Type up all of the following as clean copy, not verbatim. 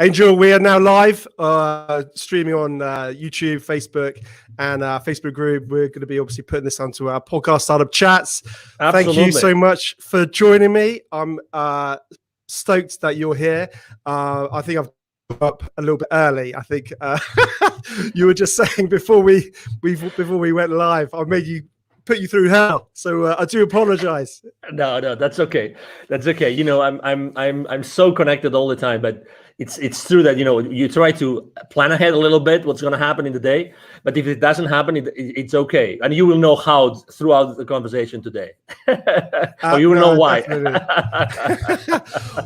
Angel, we are now live, streaming on YouTube, Facebook, and our Facebook group. We're going to be obviously putting this onto our podcast Startup Chats. Absolutely. Thank you so much for joining me. I'm stoked that you're here. I think I've up a little bit early. I think you were just saying before we went live, I made you put you through hell. So I do apologize. No, that's okay. That's okay. You know, I'm so connected all the time, but it's true that, you know, you try to plan ahead a little bit what's going to happen in the day, but if it doesn't happen, it's okay, and you will know how throughout the conversation today, or you will know why.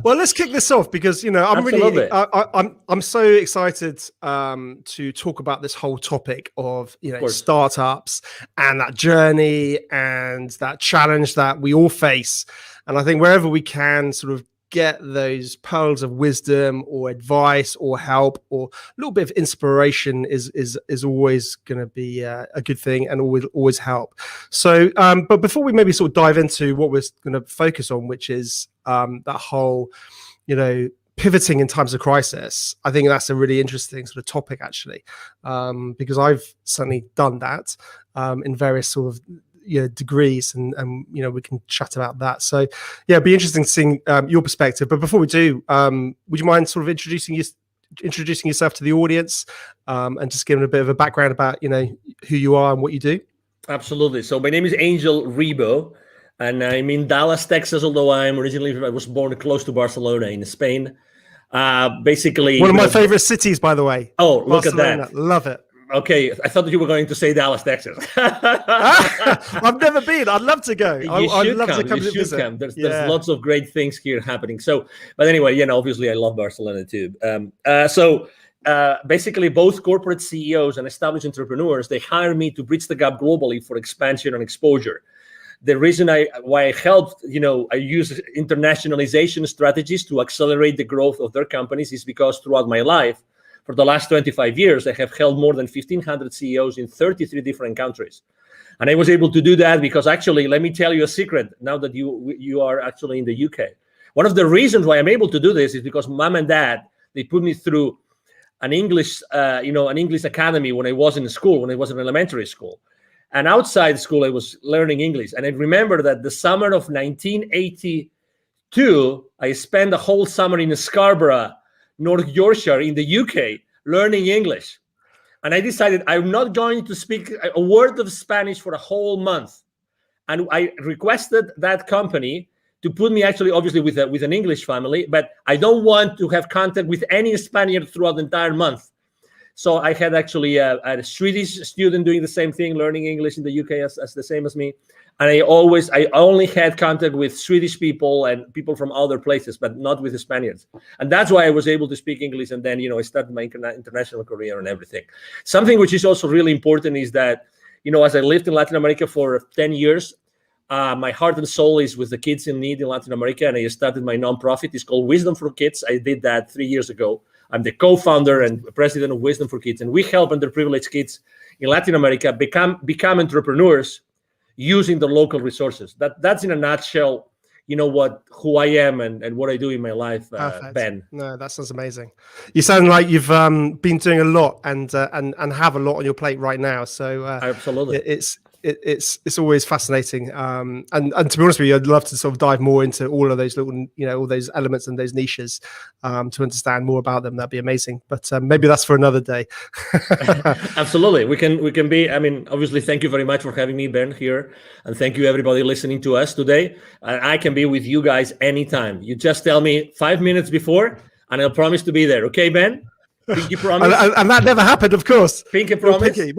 Well, let's kick this off because, you know, I'm so excited to talk about this whole topic of, you know, startups and that journey and that challenge that we all face, and I think wherever we can sort of get those pearls of wisdom or advice or help or a little bit of inspiration is always going to be a good thing and always help. So but before we maybe sort of dive into what we're going to focus on, which is that whole, you know, pivoting in times of crisis, I think that's a really interesting sort of topic actually, because I've certainly done that in various sort of degrees, and you know, we can chat about that. So yeah, it'd be interesting seeing your perspective. But before we do, would you mind sort of introducing yourself to the audience, and just giving a bit of a background about, you know, who you are and what you do? Absolutely. So my name is Angel Ribo, and I'm in Dallas, Texas, although I was born close to Barcelona in Spain. Basically one of my favorite cities, by the way. Oh, look Barcelona. at that. Love it. Okay, I thought that you were going to say Dallas, Texas. I've never been. I'd love to go. I'd love to come you to visit. Come. There's lots of great things here happening. So, but anyway, you know, obviously I love Barcelona too. Basically, both corporate CEOs and established entrepreneurs, they hire me to bridge the gap globally for expansion and exposure. The reason why I helped, you know, I use internationalization strategies to accelerate the growth of their companies is because throughout my life, for the last 25 years, I have held more than 1,500 CEOs in 33 different countries. And I was able to do that because actually, let me tell you a secret now that you are actually in the UK. One of the reasons why I'm able to do this is because mom and dad, they put me through an English academy when I was in school, when I was in elementary school. And outside school, I was learning English. And I remember that the summer of 1982, I spent a whole summer in Scarborough, North Yorkshire in the UK, learning English. And I decided I'm not going to speak a word of Spanish for a whole month. And I requested that company to put me actually, obviously, with an English family, but I don't want to have contact with any Spaniard throughout the entire month. So I had actually a Swedish student doing the same thing, learning English in the UK as the same as me. And I only had contact with Swedish people and people from other places, but not with the Spaniards. And that's why I was able to speak English. And then, you know, I started my international career and everything. Something which is also really important is that, you know, as I lived in Latin America for 10 years, my heart and soul is with the kids in need in Latin America. And I started my nonprofit. It's called Wisdom for Kids. I did that 3 years ago. I'm the co-founder and president of Wisdom for Kids. And we help underprivileged kids in Latin America become entrepreneurs using the local resources. That's in a nutshell, you know, who I am and what I do in my life, Ben. No, that sounds amazing. You sound like you've been doing a lot and have a lot on your plate right now. So absolutely, it's always fascinating. And to be honest with you, I'd love to sort of dive more into all of those little, you know, all those elements and those niches to understand more about them. That'd be amazing. But maybe that's for another day. Absolutely. We can be, I mean, obviously, thank you very much for having me, Ben, here. And thank you, everybody listening to us today. I can be with you guys anytime. You just tell me 5 minutes before, and I'll promise to be there. Okay, Ben? Pinky promise. and that never happened, of course. Pinky promise. Pinky.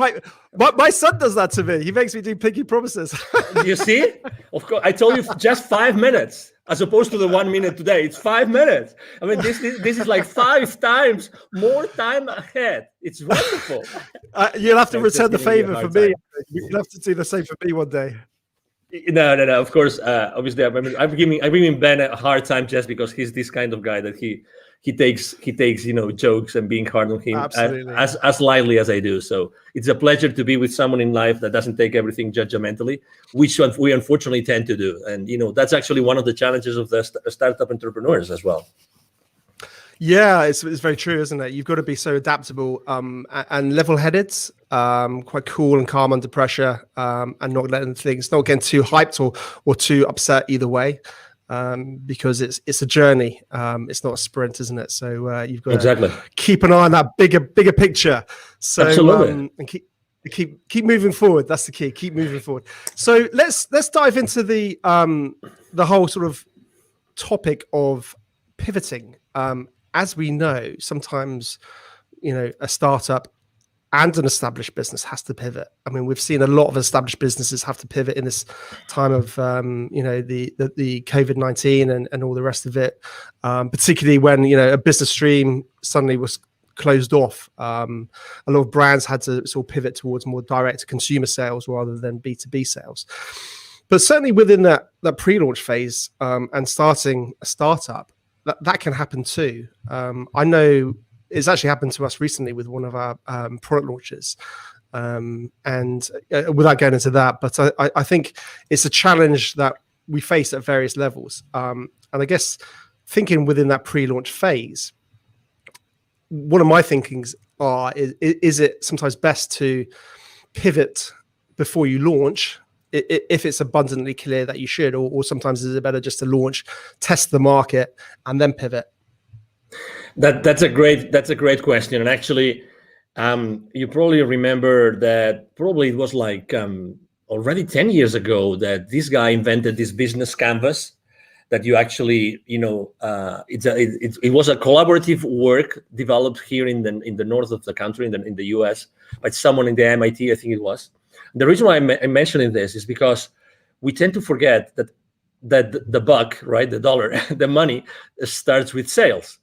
My son does that to me. He makes me do pinky promises. You see? Of course, I told you just 5 minutes, as opposed to the 1 minute today. It's 5 minutes. I mean, this is like 5 times more time ahead. It's wonderful. You'll have to return the favor for me. You'll have to do the same for me one day. No. Of course, obviously, I'm giving Ben a hard time just because he's this kind of guy that he takes you know, jokes and being hard on him as lightly as I do. So it's a pleasure to be with someone in life that doesn't take everything judgmentally, which we unfortunately tend to do. And you know, that's actually one of the challenges of the startup entrepreneurs as well. Yeah, it's very true, isn't it? You've got to be so adaptable and level-headed, quite cool and calm under pressure, and not getting too hyped or too upset either way, because it's a journey. It's not a sprint, isn't it? So you've got to keep an eye on that bigger picture. So Absolutely. And keep moving forward. That's the key. Keep moving forward. So let's dive into the whole sort of topic of pivoting. As we know, sometimes, a startup and an established business has to pivot. I mean, we've seen a lot of established businesses have to pivot in this time of, the COVID-19 and all the rest of it, particularly when, a business stream suddenly was closed off. A lot of brands had to sort of pivot towards more direct consumer sales rather than B2B sales. But certainly within that pre-launch phase and starting a startup, that can happen too. I know it's actually happened to us recently with one of our product launches. And without going into that, but I think it's a challenge that we face at various levels. And I guess thinking within that pre-launch phase, one of my thinkings is it sometimes best to pivot before you launch, if it's abundantly clear that you should, or sometimes is it better just to launch, test the market, and then pivot? That's a great question. And actually, you probably remember that probably it was like already 10 years ago that this guy invented this business canvas that you actually, it was a collaborative work developed here in the north of the country, in the US, by someone in the MIT, I think it was. The reason why I'm mentioning this is because we tend to forget that the buck, right, the dollar, the money starts with sales.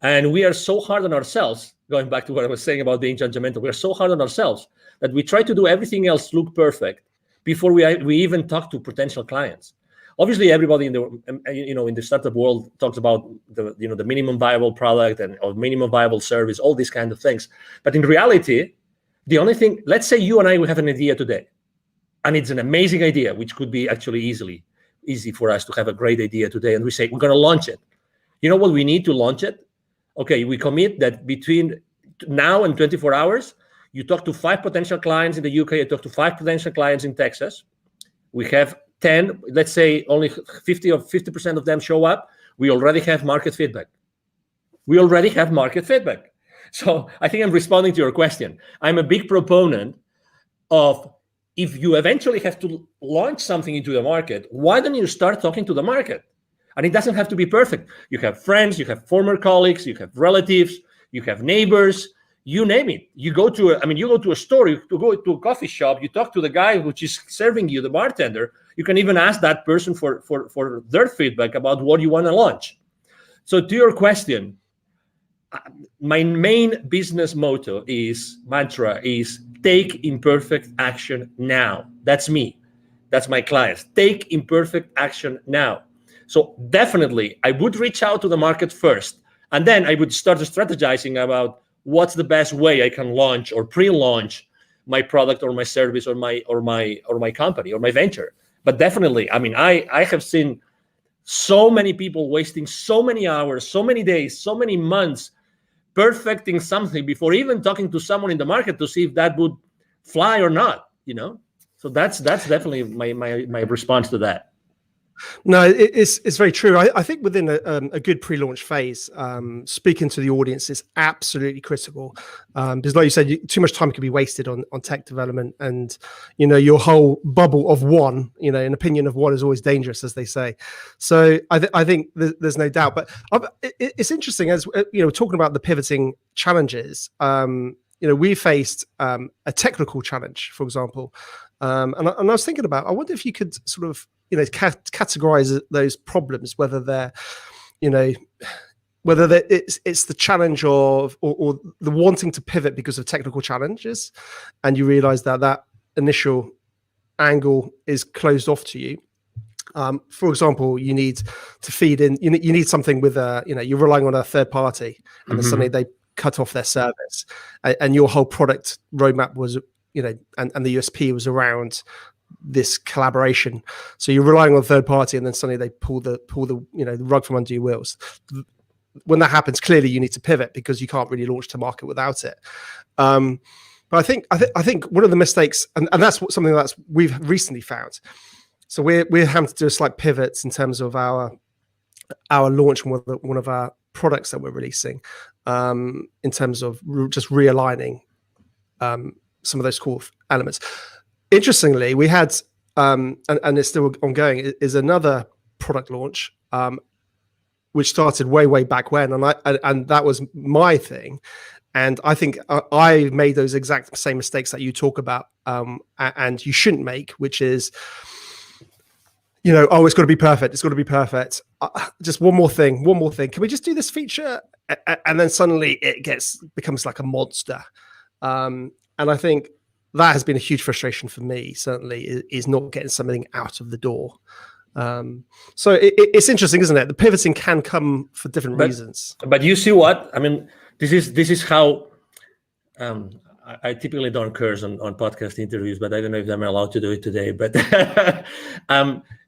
And we are so hard on ourselves, going back to what I was saying about being judgmental, we are so hard on ourselves that we try to do everything else look perfect before we even talk to potential clients. Obviously, everybody in the startup world talks about the minimum viable product or minimum viable service, all these kind of things. But in reality, the only thing, let's say you and I, we have an idea today, and it's an amazing idea, which could be actually easy for us to have a great idea today. And we say, we're going to launch it. You know what we need to launch it? Okay, we commit that between now and 24 hours, you talk to 5 potential clients in the UK, you talk to 5 potential clients in Texas. We have 10, let's say only 50% of them show up. We already have market feedback. So I think I'm responding to your question. I'm a big proponent of, if you eventually have to launch something into the market, why don't you start talking to the market? And it doesn't have to be perfect. You have friends, you have former colleagues, you have relatives, you have neighbors, you name it. You go to a store, you go to a coffee shop, you talk to the guy which is serving you, the bartender. You can even ask that person for their feedback about what you want to launch. So to your question, my main business mantra is take imperfect action now. That's me. That's my clients. Take imperfect action now. So definitely, I would reach out to the market first, and then I would start strategizing about what's the best way I can launch or pre-launch my product or my service or my company or my venture. But definitely, I mean, I have seen so many people wasting so many hours, so many days, so many months perfecting something before even talking to someone in the market to see if that would fly or not. So that's definitely my response to that. No, it's very true. I think within a good pre-launch phase, speaking to the audience is absolutely critical, because like you said, too much time can be wasted on tech development, and your whole bubble of one, an opinion of one is always dangerous, as they say. So I think there's no doubt. But it's interesting, as talking about the pivoting challenges. We faced a technical challenge, for example, and I was thinking about, I wonder if you could sort of categorize those problems, whether they're it's the challenge of or the wanting to pivot because of technical challenges, and you realize that initial angle is closed off to you. For example, you need to feed in, you need something with you're relying on a third party, and then suddenly they cut off their service, and your whole product roadmap was and the USP was around this collaboration. So you're relying on a third party, and then suddenly they pull the rug from under your wheels. when that happens, clearly you need to pivot because you can't really launch to market without it. But I think one of the mistakes, and that's something that's we've recently found. So we're having to do a slight pivots in terms of our launch, one of our products that we're releasing, in terms of just realigning some of those core elements. Interestingly, we had and it's still ongoing, is another product launch which started way back when, and that was my thing. And I think I made those exact same mistakes that you talk about, and you shouldn't make, which is, it's got to be perfect. It's got to be perfect. Just one more thing. Can we just do this feature? And then suddenly it becomes like a monster. And I think that has been a huge frustration for me, certainly, is not getting something out of the door. So it's interesting, isn't it? The pivoting can come for different reasons. But you see what? I mean, this is how I typically don't curse on podcast interviews, but I don't know if I'm allowed to do it today. But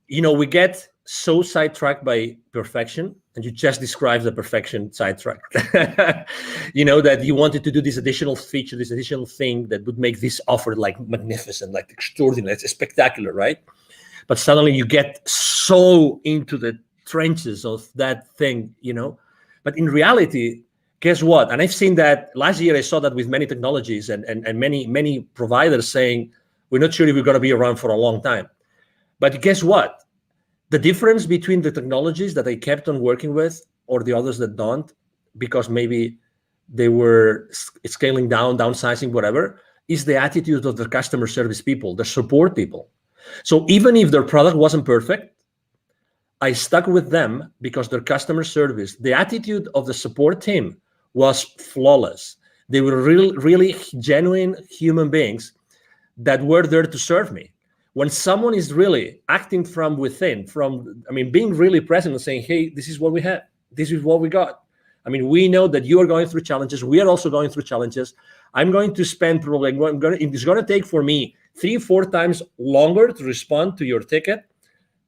we get so sidetracked by perfection, and you just described the perfection sidetrack. That you wanted to do this additional feature, this additional thing that would make this offer like magnificent, like extraordinary, it's spectacular, right? But suddenly you get so into the trenches of that thing, But in reality, guess what? And I've seen that last year. I saw that with many technologies and many providers saying, we're not sure if we're going to be around for a long time. But guess what? The difference between the technologies that I kept on working with or the others that don't, because maybe they were scaling down, downsizing, whatever, is the attitude of the customer service people, the support people. So even if their product wasn't perfect, I stuck with them because their customer service, the attitude of the support team was flawless. They were really genuine human beings that were there to serve me. When someone is really acting from within, being really present and saying, hey, this is what we have, this is what we got. We know that you are going through challenges. We are also going through challenges. I'm going to spend probably, it's going to take for me 3-4 times longer to respond to your ticket,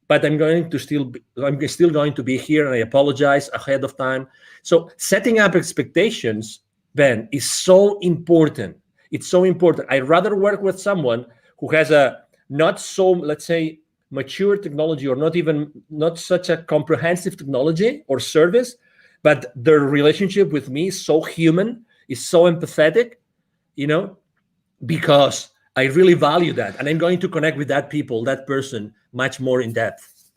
but I'm still going to be here, and I apologize ahead of time. So setting up expectations, Ben, is so important. It's so important. I'd rather work with someone who has a not so, let's say, mature technology, or not such a comprehensive technology or service, but their relationship with me is so human, is so empathetic, because I really value that, and I'm going to connect with that person much more in depth.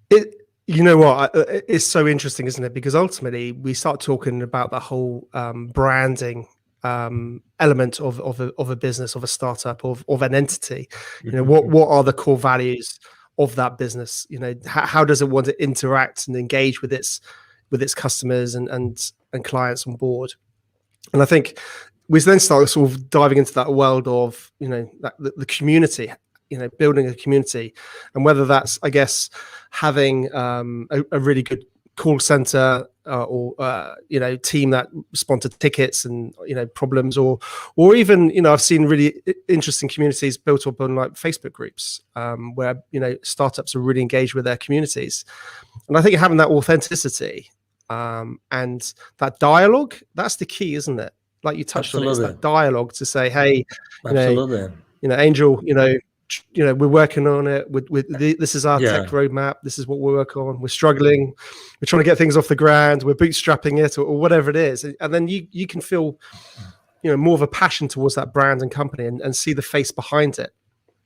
It's so interesting, isn't it? Because ultimately we start talking about the whole branding element of a business, of a startup, of an entity. What are the core values of that business? How does it want to interact and engage with its customers and clients on board? And I think we then start sort of diving into that world of the community, building a community, and whether that's, I guess, having a really good call center or team that respond to tickets and problems, or even I've seen really interesting communities built up on like Facebook groups where startups are really engaged with their communities. And I think having that authenticity and that dialogue, that's the key, isn't it? Like you touched on, it's that dialogue to say, hey, Angel, we're working on it. This is our tech roadmap. This is what we're working on. We're struggling. We're trying to get things off the ground. We're bootstrapping it, or whatever it is. And then you can feel, more of a passion towards that brand and company, and see the face behind it.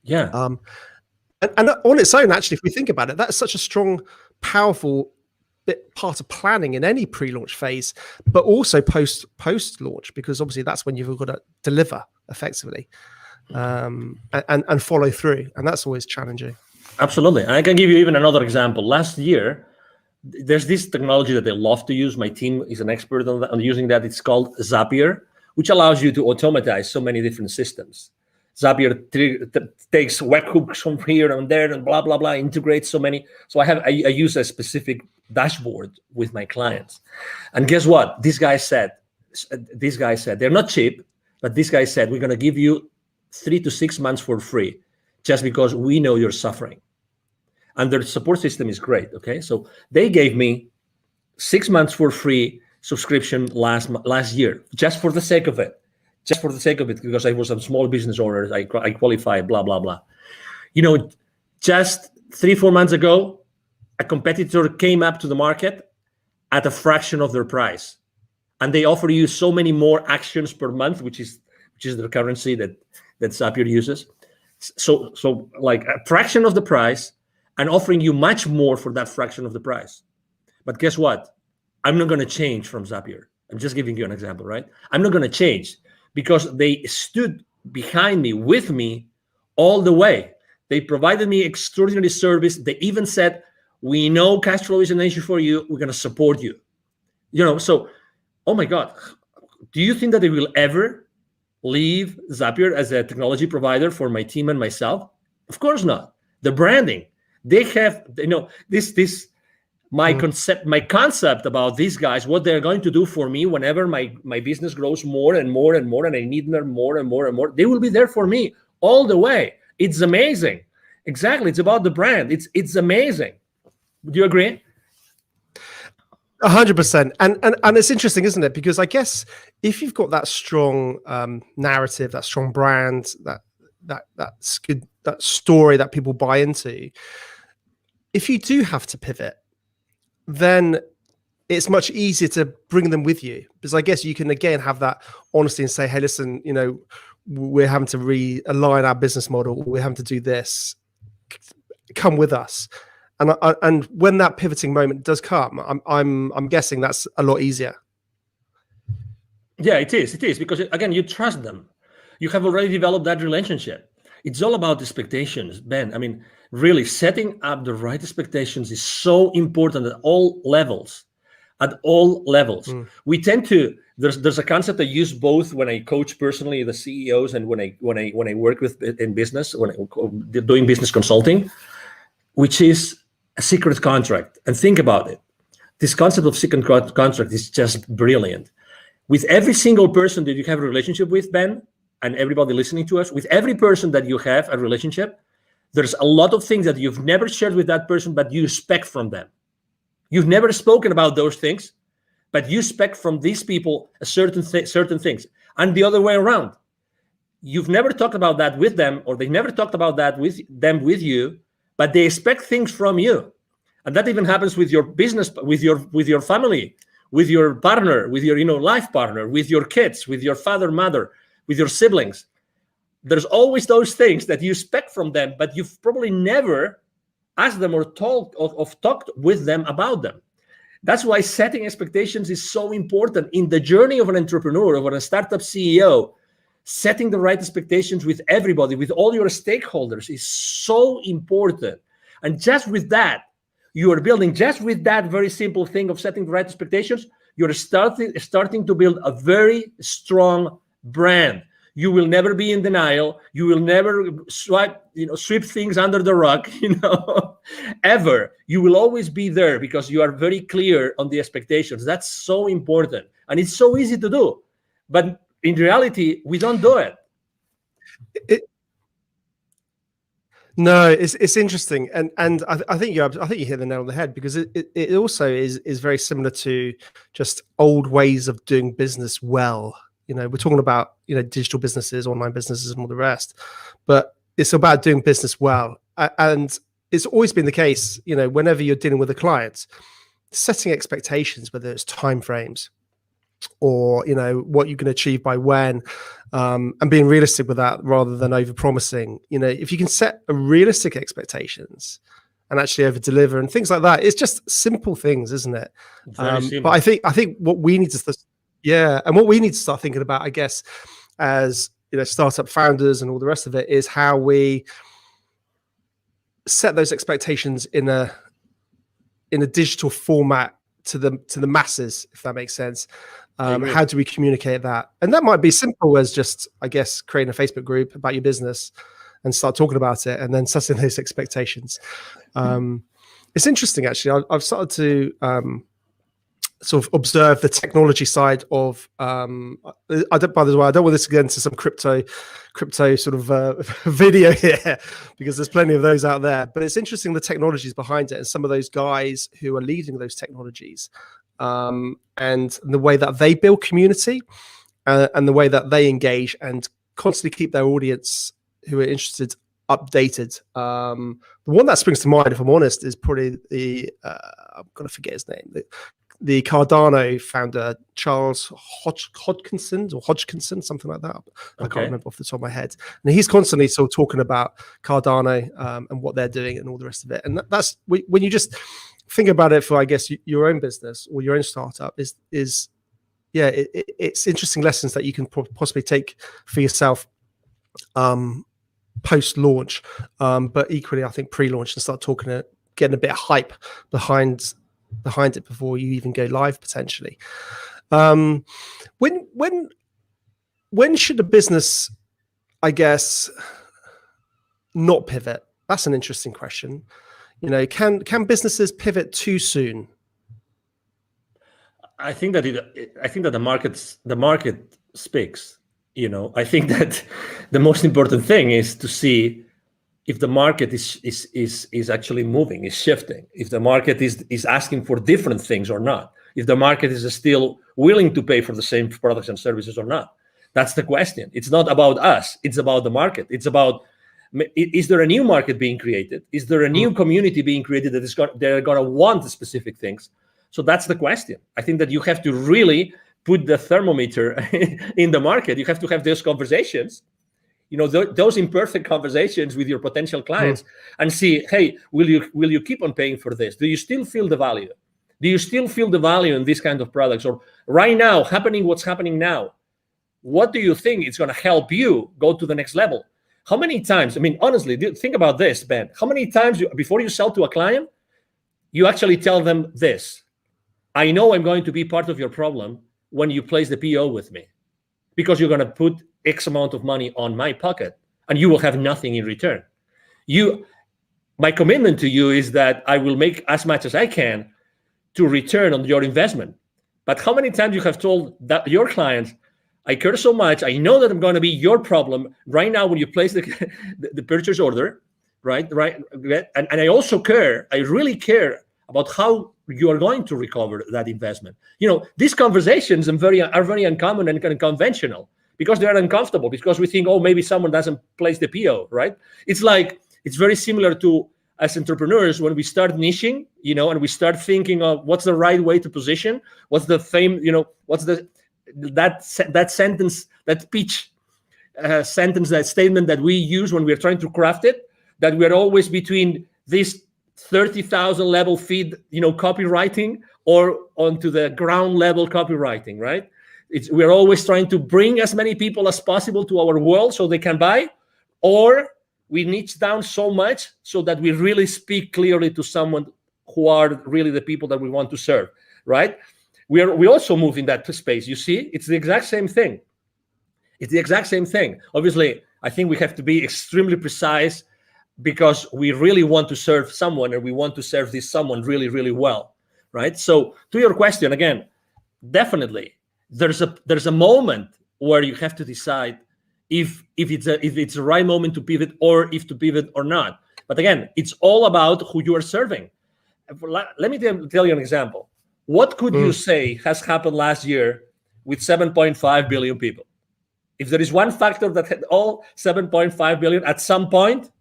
Yeah. And on its own, actually, if we think about it, that's such a strong, powerful part of planning in any pre-launch phase, but also post-launch, because obviously that's when you've got to deliver effectively. And follow through, and that's always challenging. Absolutely. And I can give you even another example. Last year, there's this technology that I love to use. My team is an expert on using that. It's called Zapier, which allows you to automatize so many different systems. Zapier takes webhooks from here and there and blah blah blah, integrates so many. So I use a specific dashboard with my clients, and guess what? This guy said they're not cheap, but this guy said, we're going to give you 3 to 6 months for free, just because we know you're suffering. And their support system is great. Okay, so they gave me 6 months for free subscription last year, just for the sake of it. Just for the sake of it, because I was a small business owner, I qualify, blah, blah, blah. Just 3-4 months ago, a competitor came up to the market at a fraction of their price. And they offer you so many more actions per month, which is the currency that Zapier uses. So like a fraction of the price and offering you much more for that fraction of the price. But guess what? I'm not going to change from Zapier. I'm just giving you an example, right? I'm not going to change because they stood behind me, with me all the way. They provided me extraordinary service. They even said, we know cash flow is an issue for you. We're going to support you. So, oh my God, do you think that they will ever leave Zapier as a technology provider for my team and myself? Of course not. The branding, they have, my concept about these guys, what they're going to do for me whenever my business grows more and more and more, and I need them more and more and more, they will be there for me all the way. It's amazing. Exactly. It's about the brand. It's amazing. Do you agree? 100%. And it's interesting, isn't it? Because I guess if you've got that strong narrative, that strong brand, that's good, that story that people buy into, if you do have to pivot, then it's much easier to bring them with you, because I guess you can again have that honesty and say, hey, listen, we're having to realign our business model. We're having to do this. Come with us. And when that pivoting moment does come, I'm guessing that's a lot easier. Yeah, it is because again, you trust them. You have already developed that relationship. It's all about expectations, Ben. I mean, really setting up the right expectations is so important at all levels. We tend to, there's a concept I use both when I coach personally the CEOs and when I work with in business, when I'm doing business consulting, which is a secret contract. And think about it. This concept of secret contract is just brilliant. With every single person that you have a relationship with, Ben, and everybody listening to us, with every person that you have a relationship, there's a lot of things that you've never shared with that person, but you expect from them. You've never spoken about those things, but you expect from these people a certain things. And the other way around. You've never talked about that with them, or they never talked about that with you, but they expect things from you. And that even happens with your business, with your family, with your partner, with your life partner, with your kids, with your father, mother, with your siblings. There's always those things that you expect from them, but you've probably never asked them or talked with them about them. That's why setting expectations is so important in the journey of an entrepreneur, of a startup CEO. Setting the right expectations with everybody, with all your stakeholders, is so important. And just with that, you are building, just with that very simple thing of setting the right expectations, you're starting to build a very strong brand. You will never be in denial. You will never sweep things under the rug, ever. You will always be there because you are very clear on the expectations. That's so important. And it's so easy to do. But in reality, we don't do it. No, it's interesting, and I think you hit the nail on the head, because it also is very similar to just old ways of doing business well. We're talking about digital businesses, online businesses, and all the rest, but it's about doing business well, and it's always been the case. Whenever you're dealing with a client, setting expectations, whether it's timeframes or what you can achieve by when, and being realistic with that rather than over promising. If you can set a realistic expectations and actually over deliver and things like that, it's just simple things, isn't it? But I think what we need to what we need to start thinking about, I guess, as startup founders and all the rest of it, is how we set those expectations in a digital format to the masses, if that makes sense. How do we communicate that? And that might be simple as just, I guess, creating a Facebook group about your business and start talking about it, and then setting those expectations. It's interesting, actually. I've started to sort of observe the technology side of. By the way, I don't want this to get into some crypto sort of video here, because there's plenty of those out there. But it's interesting the technologies behind it, and some of those guys who are leading those technologies. and the way that they build community, and the way that they engage and constantly keep their audience who are interested updated. The one that springs to mind, if I'm honest, is probably the I'm gonna forget his name. The Cardano founder, Charles Hodgkinson, something like that. I can't remember off the top of my head. And he's constantly sort of talking about Cardano and what they're doing and all the rest of it. And that's when you just think about it for, I guess, your own business or your own startup it's interesting lessons that you can possibly take for yourself post-launch, but equally, I think pre-launch, and start getting a bit of hype behind it before you even go live potentially. When should a business, I guess, not pivot? That's an interesting question. Can businesses pivot too soon? I think that the market speaks. I think that the most important thing is to see if the market is actually moving, is shifting, if the market is asking for different things or not, if the market is still willing to pay for the same products and services or not. That's the question. It's not about us. It's about the market. It's about, is there a new market being created? Is there a new community being created they're going to want specific things? So that's the question. I think that you have to really put the thermometer in the market. You have to have those conversations, those imperfect conversations with your potential clients, and see, hey, will you keep on paying for this? Do you still feel the value? Do you still feel the value in these kind of products? Or right now, what's happening now, what do you think is going to help you go to the next level? How many times, honestly, think about this, Ben. How many times before you sell to a client, you actually tell them this: I know I'm going to be part of your problem when you place the PO with me, because you're going to put X amount of money on my pocket and you will have nothing in return. My commitment to you is that I will make as much as I can to return on your investment. But how many times you have told that your clients, I care so much, I know that I'm going to be your problem right now when you place the purchase order, right? And I also care, I really care about how you are going to recover that investment. These conversations are very uncommon and kind of conventional, because they are uncomfortable, because we think, oh, maybe someone doesn't place the PO, right? It's very similar to, as entrepreneurs, when we start niching, and we start thinking of what's the right way to position, what's the what's that sentence, that pitch sentence, that statement that we use when we're trying to craft it, that we're always between this 30,000 level feed, copywriting, or onto the ground level copywriting, right? We're always trying to bring as many people as possible to our world so they can buy, or we niche down so much so that we really speak clearly to someone who are really the people that we want to serve, right? We also move in that space. You see, it's the exact same thing. Obviously, I think we have to be extremely precise, because we really want to serve someone, and we want to serve this someone really, really well, right? So to your question, again, definitely there's a moment where you have to decide if it's the right moment to pivot, or if to pivot or not. But again, it's all about who you are serving. Let me tell you an example. What could you say has happened last year with 7.5 billion people? If there is one factor that had all 7.5 billion at some point,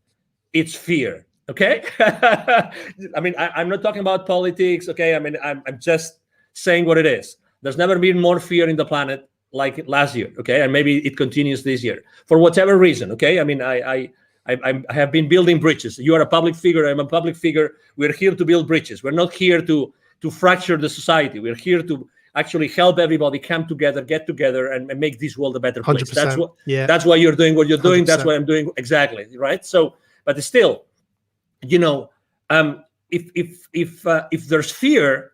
it's fear. Okay. I'm not talking about politics. Okay. I'm just saying what it is. There's never been more fear in the planet like last year. Okay. And maybe it continues this year for whatever reason. Okay. I have been building bridges. You are a public figure. I'm a public figure. We're here to build bridges. We're not here to fracture the society. We're here to actually help everybody come together, get together, and make this world a better place. That's why you're doing what you're doing. 100%. That's what I'm doing. Exactly. Right. So, but still, if there's fear,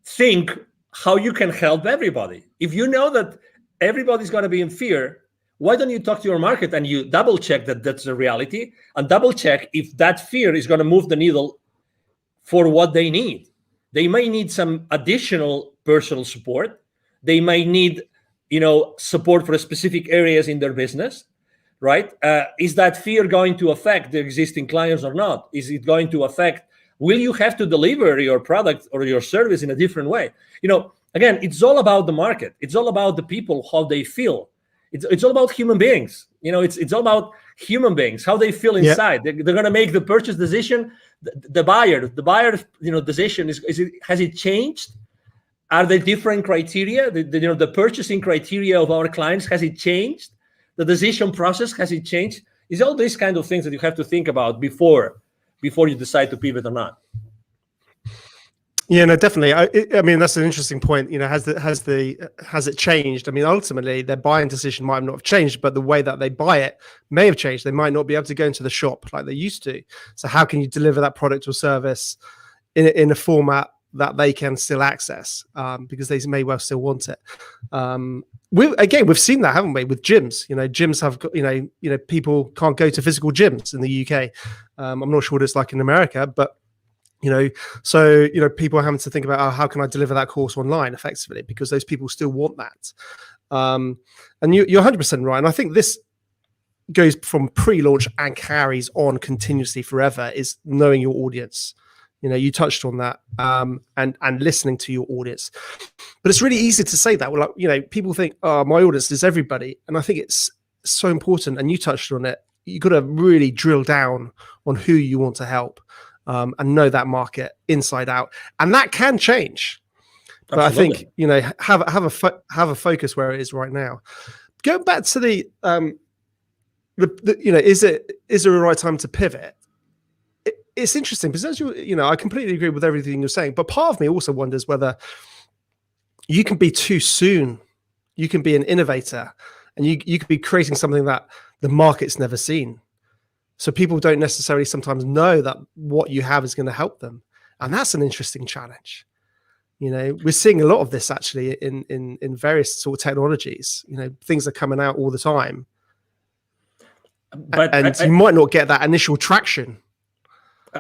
think how you can help everybody. If you know that everybody's going to be in fear, why don't you talk to your market and you double check that that's the reality, and double check if that fear is going to move the needle for what they need. They may need some additional personal support. They might need, support for specific areas in their business. Right? Is that fear going to affect the existing clients or not? Is it going to affect will you have to deliver your product or your service in a different way? Again, it's all about the market. It's all about the people, how they feel. It's all about human beings. It's all about human beings, how they feel inside. They're going to make the purchase decision. The buyer, decision has it changed? Are there different criteria? The purchasing criteria of our clients, has it changed? The decision process, has it changed? It's all these kind of things that you have to think about before you decide to pivot or not. Yeah, no, definitely. I mean, that's an interesting point. Has it changed? I mean, ultimately, their buying decision might not have changed, but the way that they buy it may have changed. They might not be able to go into the shop like they used to. So, how can you deliver that product or service in a format that they can still access? Because they may well still want it. We've seen that, haven't we, with gyms? Gyms have got, people can't go to physical gyms in the UK. I'm not sure what it's like in America, but so people are having to think about, how can I deliver that course online effectively, because those people still want that. And you're 100% right. And I think this goes from pre-launch and carries on continuously forever, is knowing your audience. You touched on that, and listening to your audience. But it's really easy to say that. Well, people think, oh, my audience is everybody. And I think it's so important. And you touched on it. You got to really drill down on who you want to help. And know that market inside out, and that can change. But absolutely. I think have a focus where it is right now. Going back to the is there a right time to pivot? It's interesting because I completely agree with everything you're saying, but part of me also wonders whether you can be too soon. You can be an innovator, and you could be creating something that the market's never seen. So people don't necessarily sometimes know that what you have is going to help them. And that's an interesting challenge. We're seeing a lot of this actually in various sort of technologies. Things are coming out all the time. But you might not get that initial traction.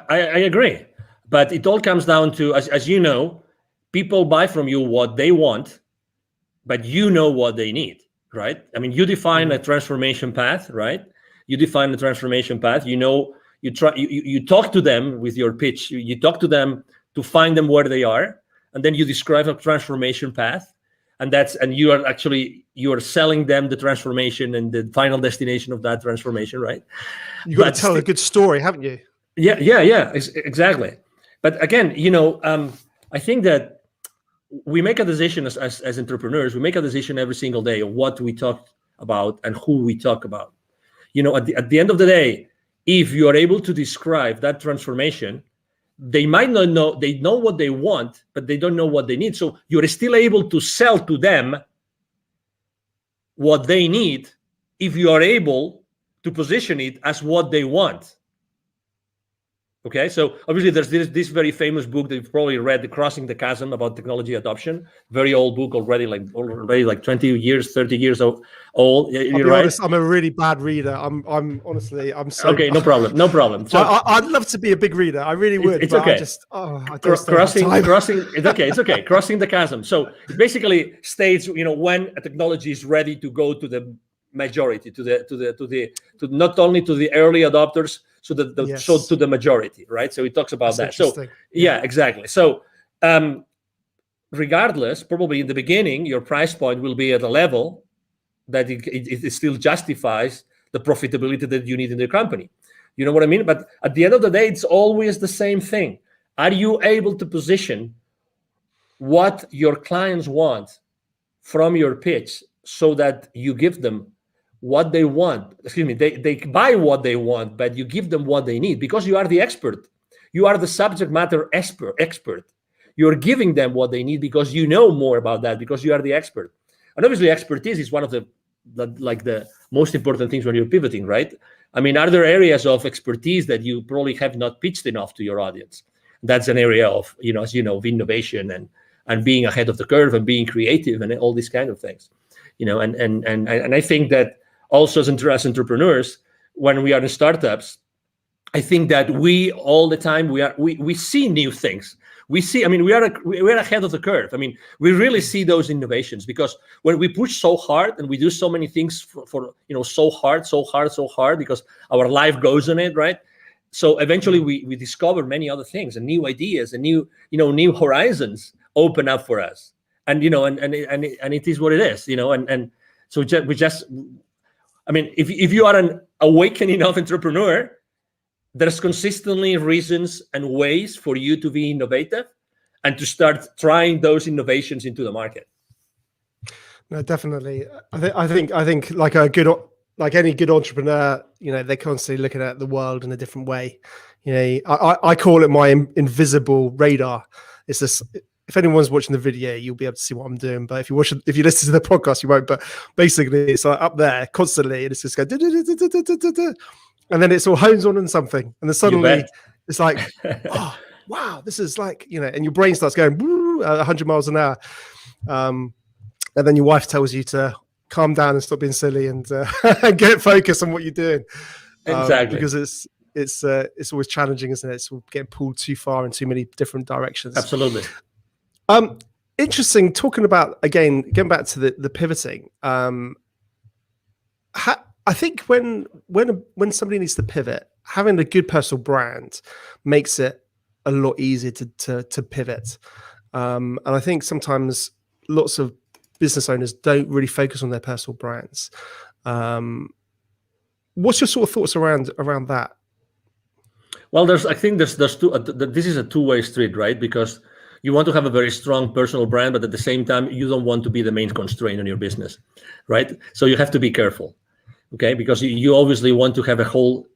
I agree. But it all comes down to, as you know, people buy from you what they want, but you know what they need, right? I mean, you define a transformation path, right? You define the transformation path. You talk to them with your pitch. You talk to them to find them where they are, and then you describe a transformation path, and you are selling them the transformation and the final destination of that transformation, right? You got to tell a good story, haven't you? Yeah, exactly. But again, I think that we make a decision as entrepreneurs. We make a decision every single day of what we talk about and who we talk about. At the end of the day, if you are able to describe that transformation, they might not know, they know what they want, but they don't know what they need. So you're still able to sell to them what they need if you are able to position it as what they want. Okay, so obviously there's this very famous book that you've probably read, The Crossing the Chasm, about technology adoption. Very old book already, like 20 years, 30 years old. I'll be honest, I'm a really bad reader. I'm honestly, I'm so okay. No problem. So I'd love to be a big reader. I really would. It's okay. Crossing. It's okay. Crossing the chasm. So it basically states, when a technology is ready to go to the majority, to not only to the early adopters, so to the majority, right? So it talks about that. So yeah, exactly. So regardless, probably in the beginning, your price point will be at a level that it still justifies the profitability that you need in the company. You know what I mean? But at the end of the day, it's always the same thing. Are you able to position what your clients want from your pitch so that you give them what they want? They buy what they want, but you give them what they need because you are the expert. You are the subject matter expert. You're giving them what they need because you know more about that, because you are the expert. And obviously expertise is one of the most important things when you're pivoting, right? I mean, are there areas of expertise that you probably have not pitched enough to your audience? That's an area of, as you know, of innovation and being ahead of the curve and being creative and all these kind of things, and I think that also as entrepreneurs, when we are in startups, I think that we all the time we see new things. We're ahead of the curve. I mean, we really see those innovations because when we push so hard and we do so many things for so hard because our life goes on it, right? So eventually we discover many other things and new ideas and new horizons open up for us. And and it is what it is, and so I mean, if you are an awakening enough entrepreneur, there's consistently reasons and ways for you to be innovative and to start trying those innovations into the market. No, definitely. I think like any good entrepreneur, they're constantly looking at the world in a different way. I call it my invisible radar. It's this. If anyone's watching the video, you'll be able to see what I'm doing. But if you listen to the podcast, you won't. But basically, it's like up there constantly, and it's just going, and then it's all hones on something, and then suddenly it's like, oh wow, this is like, and your brain starts going 100 miles an hour, and then your wife tells you to calm down and stop being silly and get focused on what you're doing. Exactly, because it's always challenging, isn't it? It's getting pulled too far in too many different directions. Absolutely. Interesting. Talking about, again, getting back to the pivoting. I think when somebody needs to pivot, having a good personal brand makes it a lot easier to pivot. And I think sometimes lots of business owners don't really focus on their personal brands. What's your sort of thoughts around that? Well, I think there's two. This is a two-way street, right? Because you want to have a very strong personal brand, but at the same time, you don't want to be the main constraint on your business, right? So you have to be careful, okay? Because you obviously want to have a whole,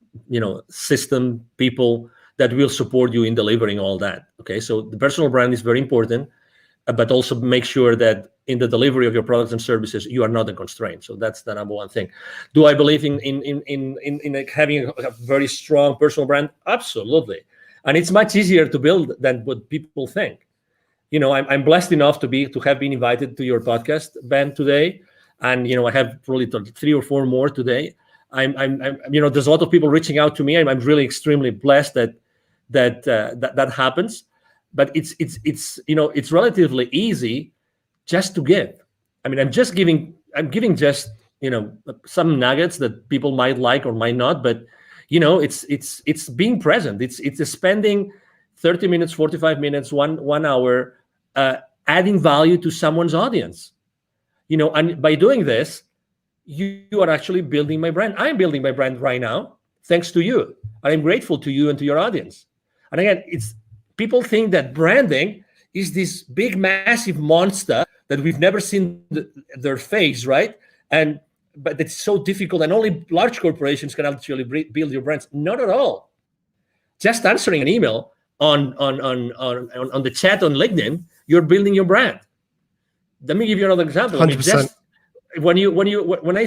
system, people that will support you in delivering all that, okay? So the personal brand is very important, but also make sure that in the delivery of your products and services, you are not a constraint. So that's the number one thing. Do I believe in like having a very strong personal brand? Absolutely. And it's much easier to build than what people think. I'm blessed enough to have been invited to your podcast, Ben, today, and I have probably 3 or 4 more today. I'm there's a lot of people reaching out to me. I'm really extremely blessed that happens. But it's relatively easy just to give. I mean, I'm giving just some nuggets that people might like or might not, but it's being present. It's spending 30 minutes, 45 minutes, 1 hour, adding value to someone's audience. And by doing this, you are actually building my brand. I'm building my brand right now, thanks to you. I'm grateful to you and to your audience. And again, people think that branding is this big, massive monster that we've never seen their face, right? But it's so difficult, and only large corporations can actually build your brands. Not at all. Just answering an email on the chat on LinkedIn, you're building your brand. Let me give you another example. 100%. When I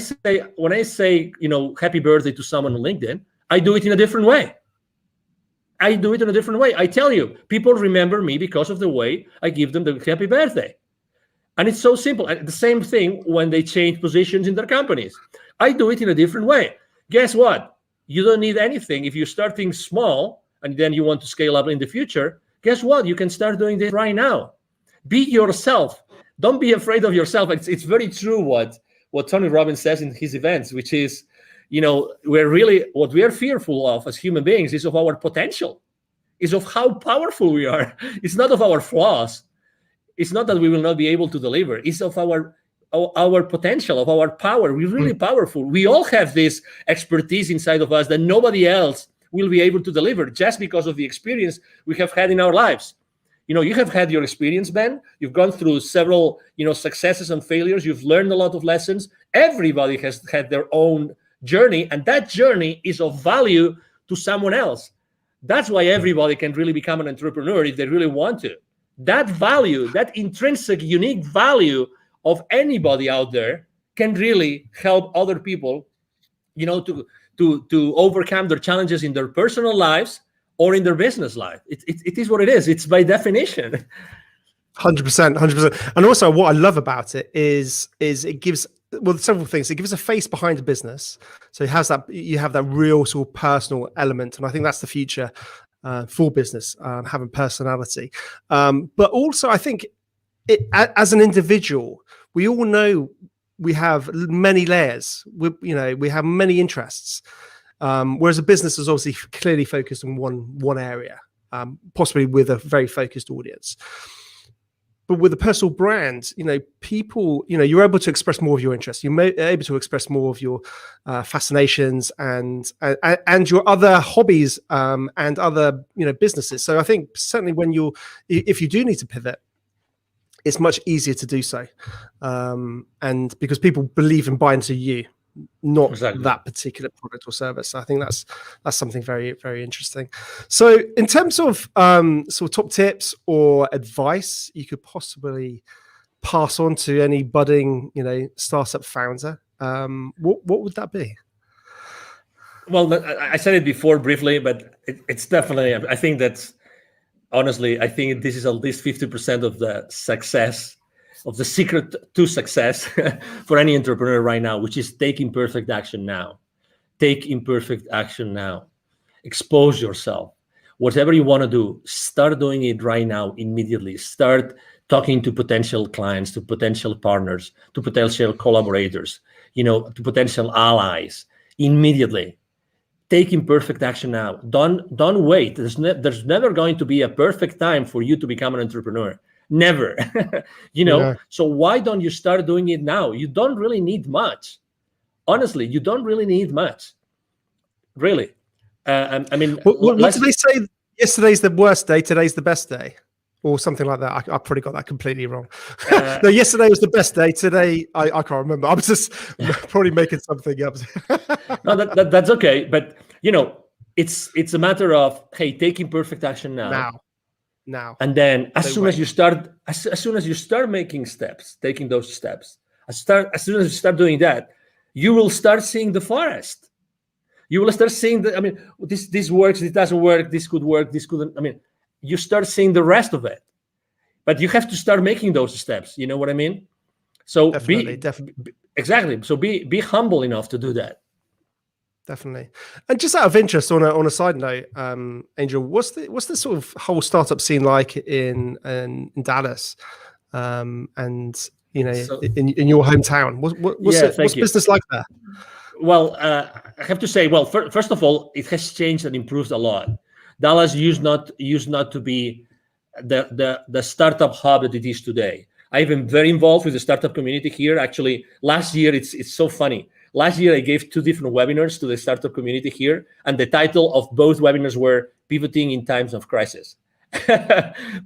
say happy birthday to someone on LinkedIn, I do it in a different way. I tell you, people remember me because of the way I give them the happy birthday. And it's so simple. And the same thing when they change positions in their companies. I do it in a different way. Guess what? You don't need anything. If you're starting small and then you want to scale up in the future, guess what? You can start doing this right now. Be yourself. Don't be afraid of yourself. It's very true what Tony Robbins says in his events, which is, what we are fearful of as human beings is of our potential, is of how powerful we are. It's not of our flaws. It's not that we will not be able to deliver. It's of our potential, of our power. We're really powerful. We all have this expertise inside of us that nobody else will be able to deliver just because of the experience we have had in our lives. You have had your experience, Ben. You've gone through several, successes and failures. You've learned a lot of lessons. Everybody has had their own journey, and that journey is of value to someone else. That's why everybody can really become an entrepreneur if they really want to. That value, that intrinsic, unique value of anybody out there can really help other people, to overcome their challenges in their personal lives or in their business life. It is what it is. It's by definition. 100%. And also what I love about it is it gives, several things. It gives a face behind the business. So it has you have that real sort of personal element. And I think that's the future for business, having personality. But also I think as an individual, we all know we have many layers. We have many interests. Whereas a business is obviously clearly focused on one area, possibly with a very focused audience. But with a personal brand, people, you're able to express more of your interests. You're able to express more of your fascinations and your other hobbies and other, businesses. So I think certainly if you do need to pivot, it's much easier to do so, and because people believe and buy into you, not that particular product or service. So I think that's something very, very interesting. So in terms of sort of top tips or advice you could possibly pass on to any budding, startup founder, what would that be? Well, I said it before briefly, but it's definitely, I think that's, honestly, I think this is at least 50% of the success, of the secret to success for any entrepreneur right now, which is take imperfect action now. Take imperfect action now. Expose yourself. Whatever you want to do, start doing it right now, immediately. Start talking to potential clients, to potential partners, to potential collaborators, to potential allies, immediately. Take imperfect action now. Don't wait. There's never going to be a perfect time for you to become an entrepreneur. Never. Yeah. So why don't you start doing it now? You don't really need much. Honestly, you don't really need much. Really. I mean, what did they say? Yesterday's the worst day, today's the best day, or something like that. I probably got that completely wrong. No, yesterday was the best day. Today, I can't remember. I'm just probably making something up. No, that's okay. But it's a matter of, hey, take imperfect action now. And then as soon as you start making steps, taking those steps, as soon as you start doing that, you will start seeing the forest. You will start seeing this works, it doesn't work, this could work, this couldn't. You start seeing the rest of it. But you have to start making those steps. You know what I mean? So definitely. Exactly. So be humble enough to do that. Definitely. And just out of interest, on a side note, Angel, what's the sort of whole startup scene like in Dallas, and in your hometown? What's business like there? Well, I have to say, first of all, it has changed and improved a lot. Dallas used not to be the startup hub that it is today. I've been very involved with the startup community here. Actually, last year, it's so funny. Last year, I gave 2 different webinars to the startup community here, and the title of both webinars were Pivoting in Times of Crisis.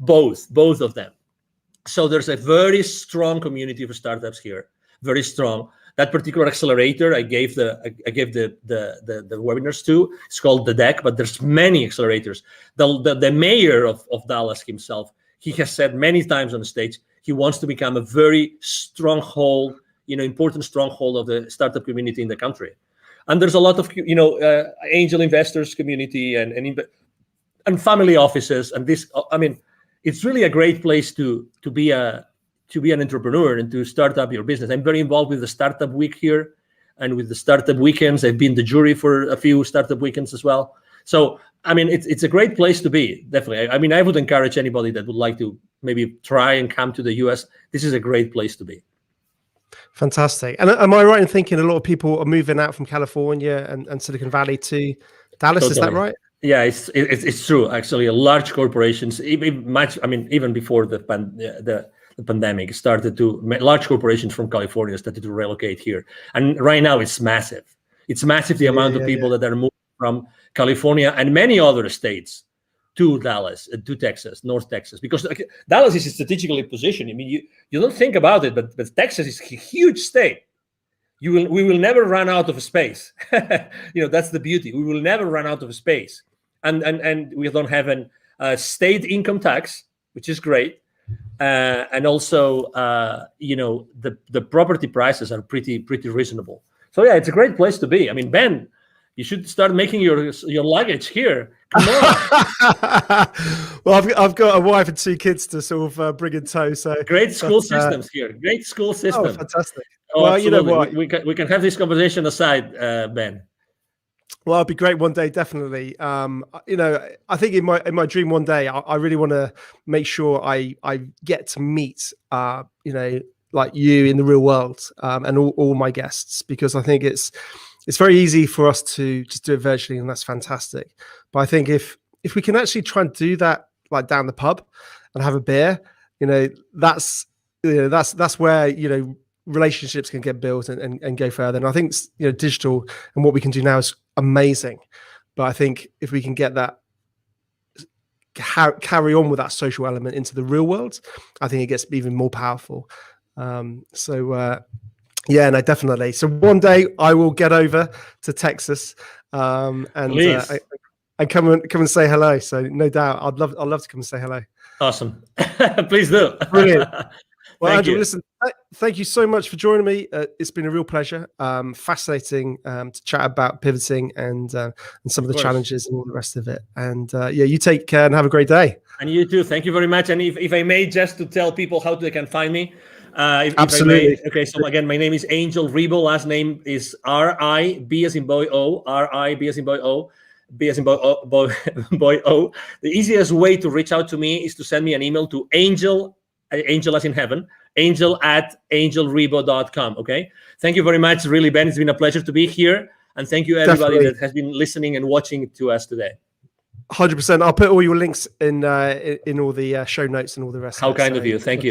both of them. So there's a very strong community for startups here, very strong. That particular accelerator I gave the webinars to, it's called The Deck, but there's many accelerators. The mayor of Dallas himself, he has said many times on the stage, he wants to become a very stronghold, important stronghold of the startup community in the country. And there's a lot of, angel investors community and family offices. And this, it's really a great place to be an entrepreneur and to start up your business. I'm very involved with the Startup Week here and with the Startup Weekends. I've been the jury for a few Startup Weekends as well. So, it's a great place to be, definitely. I would encourage anybody that would like to maybe try and come to the US. This is a great place to be. Fantastic. And am I right in thinking a lot of people are moving out from California and Silicon Valley to Dallas? Totally. Is that right? Yeah, it's true. Actually, large corporations, even before the pandemic started large corporations from California started to relocate here. And right now it's massive. It's massive, the amount of people that are moving from California and many other states to Dallas, to Texas, North Texas, because Dallas is strategically positioned. You don't think about it, but Texas is a huge state. We will never run out of space. That's the beauty. We will never run out of space. And we don't have a state income tax, which is great. And also, the property prices are pretty reasonable. So yeah, it's a great place to be. Ben, you should start making your luggage here. Come on. Well, I've got a wife and 2 kids to sort of bring in tow. So great school systems here. Great school system. Oh, fantastic. Well, absolutely. You know what? We can have this conversation aside, Ben. Well, it'd be great one day, definitely. I think in my dream one day, I really want to make sure I get to meet, like you in the real world, and all my guests, because I think it's it's very easy for us to just do it virtually, and that's fantastic. But I think if we can actually try and do that, like down the pub and have a beer, that's where relationships can get built and go further. And I think digital and what we can do now is amazing. But I think if we can get that, carry on with that social element into the real world, I think it gets even more powerful. Yeah, no, definitely. So one day I will get over to Texas and come and say hello. So no doubt, I'd love to come and say hello. Awesome. Please do. Brilliant. Well, Angel, listen, thank you so much for joining me. It's been a real pleasure. Fascinating to chat about pivoting and some of the challenges and all the rest of it. And you take care and have a great day. And you too. Thank you very much. And if I may, just to tell people how they can find me. Absolutely. Okay, so again, my name is Angel Ribo. Last name is R-I-B as in boy O. R-I-B as in boy O. B as in boy O. The easiest way to reach out to me is to send me an email to angel as in heaven, angel@angelribo.com. Okay. Thank you very much. Really, Ben, it's been a pleasure to be here. And thank you everybody that has been listening and watching to us today. 100%. I'll put all your links in all the show notes and all the rest. How kind of you. Thank you.